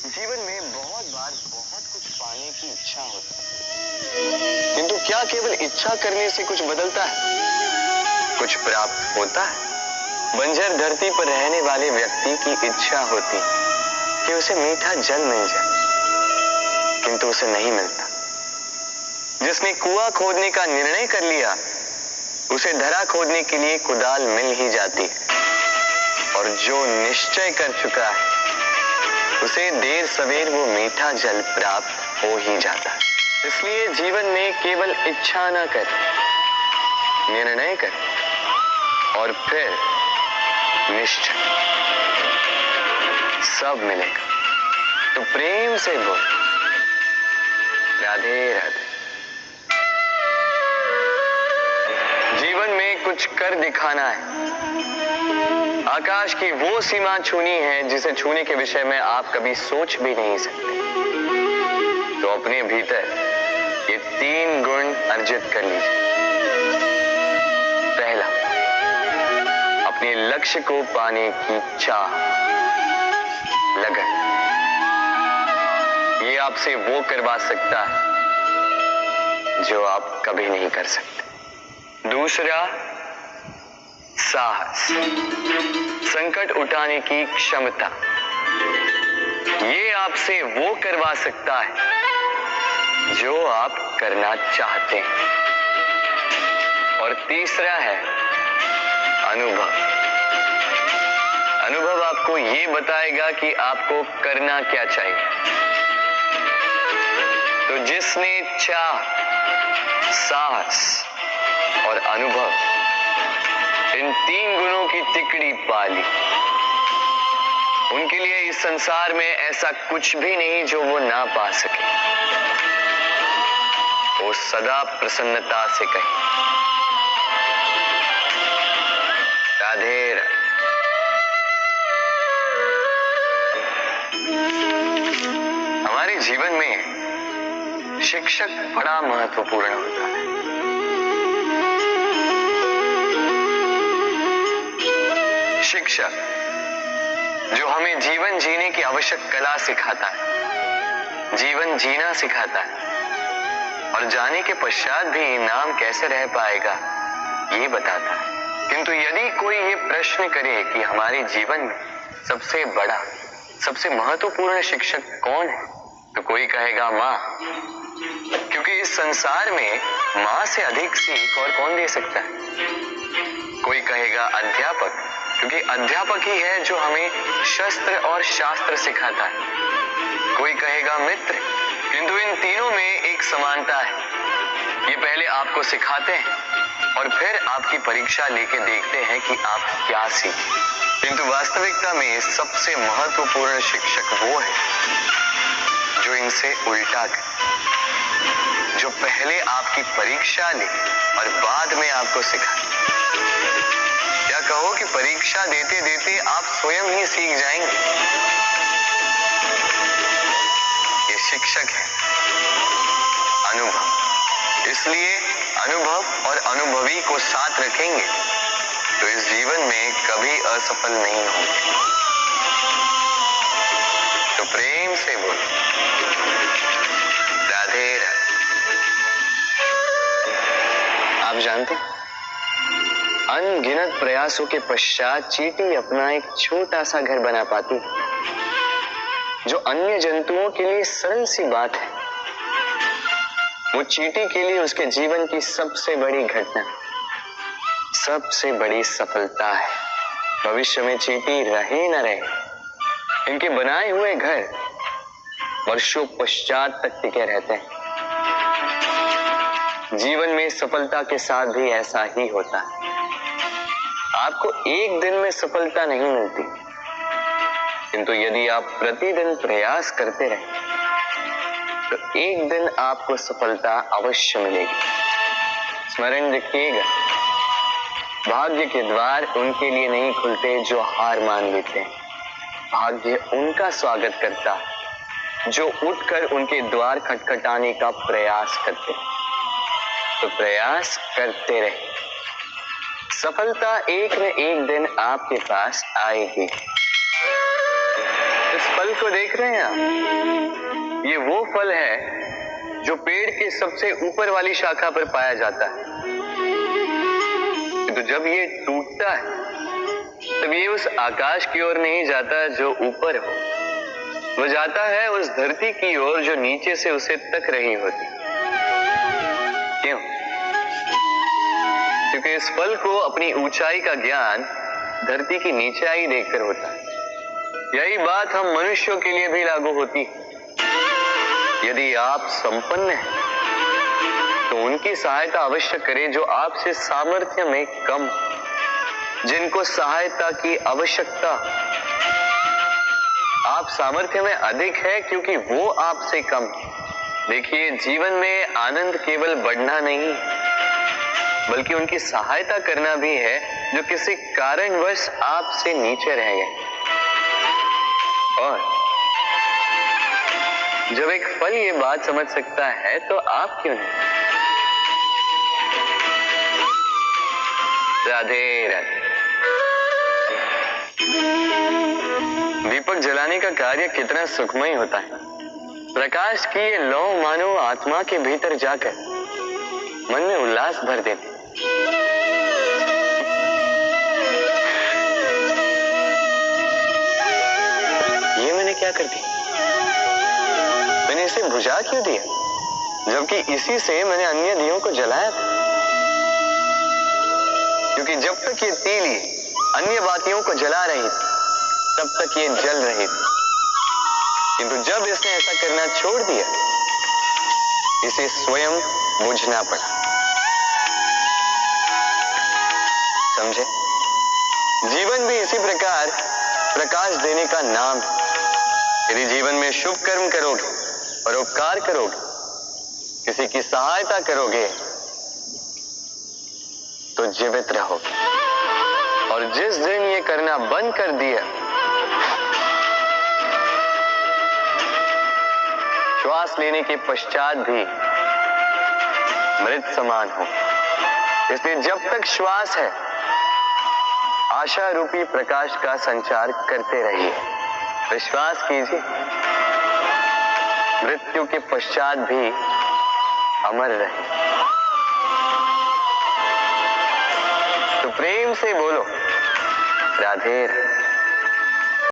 जीवन में बहुत बार बहुत कुछ पाने की इच्छा होती है, किंतु क्या केवल इच्छा करने से कुछ बदलता है? कुछ प्राप्त होता है? बंजर धरती पर रहने वाले व्यक्ति की इच्छा होती है कि उसे मीठा जल मिल जाए, किंतु उसे नहीं मिलता। जिसने कुआं खोदने का निर्णय कर लिया, उसे धरा खोदने के लिए कुदाल मिल ही जाती है, और जो निश्चय कर चुका है उसे देर सवेर वो मीठा जल प्राप्त हो ही जाता है। इसलिए जीवन में केवल इच्छा न कर, निर्णय कर और फिर निश्चय, सब मिलेगा। तो प्रेम से बोल, राधे राधे। जीवन में कुछ कर दिखाना है। आकाश की वो सीमा छूनी है जिसे छूने के विषय में आप कभी सोच भी नहीं सकते। तो अपने भीतर ये 3 गुण अर्जित कर लीजिए। पहला, अपने लक्ष्य को पाने की चाह, लगन। ये आपसे वो करवा सकता है जो आप कभी नहीं कर सकते। दूसरा, साहस, संकट उठाने की क्षमता। ये आपसे वो करवा सकता है जो आप करना चाहते हैं। और तीसरा है अनुभव। अनुभव आपको ये बताएगा कि आपको करना क्या चाहिए। तो जिसने चाह, साहस और अनुभव, इन 3 गुणों की तिकड़ी पाली, उनके लिए इस संसार में ऐसा कुछ भी नहीं जो वो ना पा सके। वो सदा प्रसन्नता से कहे, राधे राधे। हमारे जीवन में शिक्षक बड़ा महत्वपूर्ण होता है। शिक्षक जो हमें जीवन जीने की आवश्यक कला सिखाता है, जीवन जीना सिखाता है, और जाने के पश्चात भी इनाम कैसे रह पाएगा ये बताता है। किंतु यदि कोई ये प्रश्न करे कि हमारे जीवन में सबसे बड़ा, सबसे महत्वपूर्ण शिक्षक कौन है, तो कोई कहेगा माँ, क्योंकि इस संसार में माँ से अधिक सीख और कौन दे सकता है। कोई कहेगा अध्यापक, क्योंकि अध्यापक ही है जो हमें शस्त्र और शास्त्र सिखाता है। कोई कहेगा मित्र, किंतु इन तीनों में एक समानता है। ये पहले आपको सिखाते हैं और फिर आपकी परीक्षा लेके देखते हैं कि आप क्या सीखे। किंतु वास्तविकता में सबसे महत्वपूर्ण शिक्षक वो है जो इनसे उल्टा करे, जो पहले आपकी परीक्षा ले और बाद में आपको सिखाए। क्या कहो कि परीक्षा देते देते आप स्वयं ही सीख जाएंगे। ये शिक्षक है अनुभव। इसलिए अनुभव और अनुभवी को साथ रखेंगे तो इस जीवन में कभी असफल नहीं होंगे। तो प्रेम से बोलो, राधे राधे। आप जानते हैं, अनगिनत प्रयासों के पश्चात चींटी अपना एक छोटा सा घर बना पाती है, जो अन्य जंतुओं के लिए सरल सी बात है। वो चींटी के लिए उसके जीवन की सबसे बड़ी घटना, सबसे बड़ी सफलता है। भविष्य में चींटी रहे न रहे, इनके बनाए हुए घर वर्षों पश्चात तक टिके रहते हैं। जीवन में सफलता के साथ भी ऐसा ही होता है। आपको एक दिन में सफलता नहीं मिलती, किंतु यदि आप प्रतिदिन प्रयास करते रहे तो एक दिन आपको सफलता अवश्य मिलेगी। स्मरण रखिएगा, भाग्य के द्वार उनके लिए नहीं खुलते जो हार मान लेते हैं। भाग्य उनका स्वागत करता है जो उठकर उनके द्वार खटखटाने का प्रयास करते हैं। तो प्रयास करते रहे, सफलता एक न एक दिन आपके पास आएगी। इस फल को देख रहे हैं आप? ये वो फल है जो पेड़ के सबसे ऊपर वाली शाखा पर पाया जाता है। तो जब ये टूटता है तब ये उस आकाश की ओर नहीं जाता जो ऊपर हो, वो जाता है उस धरती की ओर जो नीचे से उसे तक रही होती। क्यों? क्योंकि इस फल को अपनी ऊंचाई का ज्ञान धरती की नीचाई देखकर होता है। यही बात हम मनुष्यों के लिए भी लागू होती है। यदि आप संपन्न हैं तो उनकी सहायता अवश्य करें जो आपसे सामर्थ्य में कम, जिनको सहायता की आवश्यकता। आप सामर्थ्य में अधिक है क्योंकि वो आपसे कम। देखिए, जीवन में आनंद केवल बढ़ना नहीं बल्कि उनकी सहायता करना भी है जो किसी कारणवश आपसे नीचे रह गए। और जब एक फल ये बात समझ सकता है तो आप क्यों नहीं? राधे राधे। दीपक जलाने का कार्य कितना सुखमय होता है। प्रकाश की ये लौ मानो आत्मा के भीतर जाकर मन में उल्लास भर देती। ये मैंने क्या कर दिया? मैंने इसे बुझा क्यों दिया, जबकि इसी से मैंने अन्य दियों को जलाया था। क्योंकि जब तक ये तीली अन्य बातियों को जला रही थी तब तक ये जल रही थी, किंतु जब इसने ऐसा करना छोड़ दिया इसे स्वयं बुझना पड़ा। समझे? जीवन भी इसी प्रकार प्रकाश देने का नाम है। यदि जीवन में शुभ कर्म करोगे, परोपकार करोगे, किसी की सहायता करोगे तो जीवित रहोगे। और जिस दिन ये करना बंद कर दिया, श्वास लेने के पश्चात भी मृत समान हो। इसलिए जब तक श्वास है आशा रूपी प्रकाश का संचार करते रहिए। विश्वास कीजिए, मृत्यु के पश्चात भी अमर रहे। तो प्रेम से बोलो राधे राधे।